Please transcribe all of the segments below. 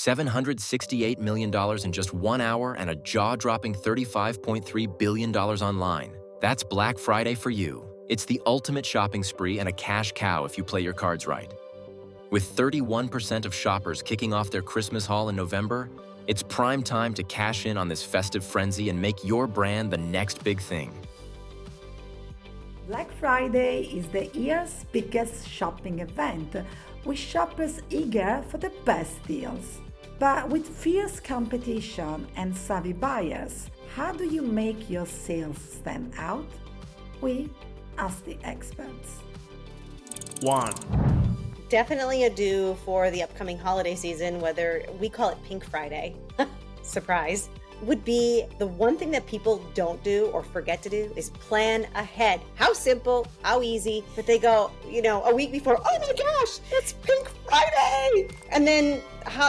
$768 million in just 1 hour, and a jaw-dropping $35.3 billion online. That's Black Friday for you. It's the ultimate shopping spree and a cash cow if you play your cards right. With 31% of shoppers kicking off their Christmas haul in November, it's prime time to cash in on this festive frenzy and make your brand the next big thing. Black Friday is the year's biggest shopping event, with shoppers eager for the best deals. But with fierce competition and savvy buyers, how do you make your sales stand out? We ask the experts. 1. Definitely a do for the upcoming holiday season, whether we call it Pink Friday, surprise, would be the one thing that people don't do or forget to do is plan ahead. How simple, how easy, but they go, a week before, oh my gosh, it's Pink Friday. And then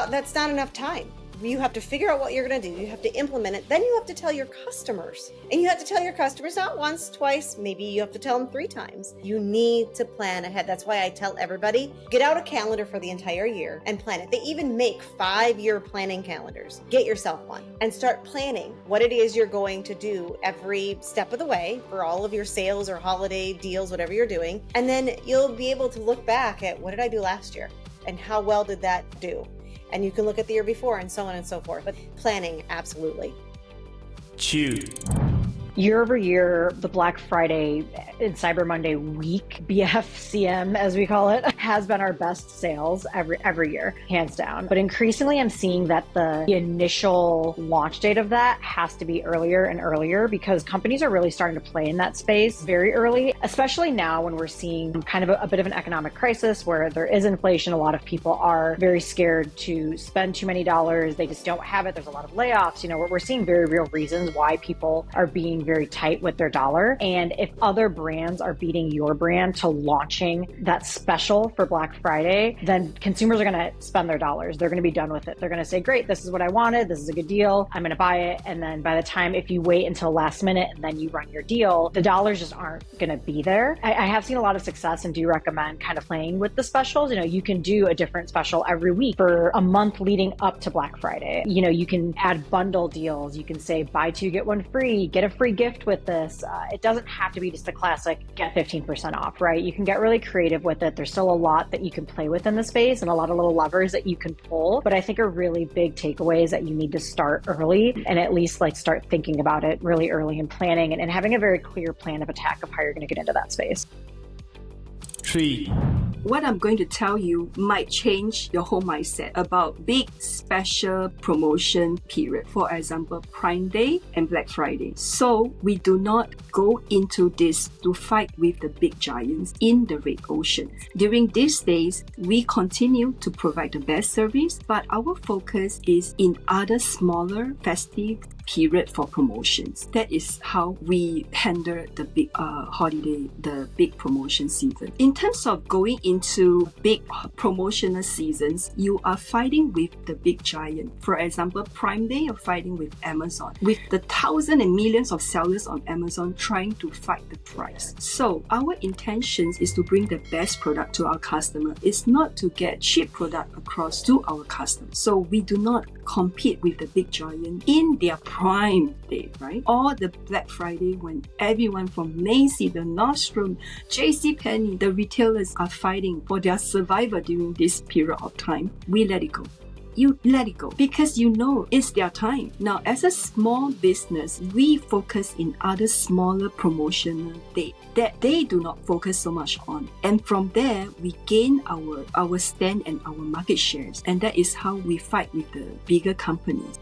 that's not enough time. You have to figure out what you're going to do. You have to implement it. Then you have to tell your customers. And you have to tell your customers not once, twice, maybe you have to tell them 3 times. You need to plan ahead. That's why I tell everybody, get out a calendar for the entire year and plan it. They even make 5-year planning calendars. Get yourself one and start planning what it is you're going to do every step of the way for all of your sales or holiday deals, whatever you're doing. And then you'll be able to look back at what did I do last year and how well did that do? And you can look at the year before and so on and so forth. But planning, absolutely. 2. Year over year, the Black Friday and Cyber Monday week, BFCM as we call it, has been our best sales every year, hands down. But increasingly, I'm seeing that the initial launch date of that has to be earlier and earlier because companies are really starting to play in that space very early, especially now when we're seeing kind of a bit of an economic crisis where there is inflation. A lot of people are very scared to spend too many dollars. They just don't have it. There's a lot of layoffs. We're seeing very real reasons why people are being very tight with their dollar. And if other brands are beating your brand to launching that special for Black Friday, then consumers are going to spend their dollars. They're going to be done with it. They're going to say, great, this is what I wanted. This is a good deal. I'm going to buy it. And then by the time, if you wait until last minute and then you run your deal, the dollars just aren't going to be there. I have seen a lot of success and do recommend kind of playing with the specials. You can do a different special every week for a month leading up to Black Friday. You can add bundle deals. You can say buy 2, get 1 free, get a free gift with this. It doesn't have to be just a classic get 15% off, right? You can get really creative with it. There's still a lot that you can play with in the space and a lot of little levers that you can pull. But I think a really big takeaway is that you need to start early and at least start thinking about it really early and planning and having a very clear plan of attack of how you're going to get into that space. 3. What I'm going to tell you might change your whole mindset about big special promotion period. For example, Prime Day and Black Friday. So we do not go into this to fight with the big giants in the red ocean. During these days, we continue to provide the best service, but our focus is in other smaller festive period for promotions. That is how we handle the big holiday, the big promotion season. In terms of going into big promotional seasons, you are fighting with the big giant. For example, Prime Day, you're fighting with Amazon, with the thousands and millions of sellers on Amazon trying to fight the price. So our intention is to bring the best product to our customer. It's not to get cheap product across to our customers. So we do not compete with the big giant in their prime day, right? Or the Black Friday when everyone from Macy, the Nordstrom, JCPenney, the retailers are fighting for their survival during this period of time. We let it go. You let it go because it's their time. Now, as a small business, we focus in other smaller promotional days that they do not focus so much on. And from there, we gain our stand and our market shares. And that is how we fight with the bigger companies.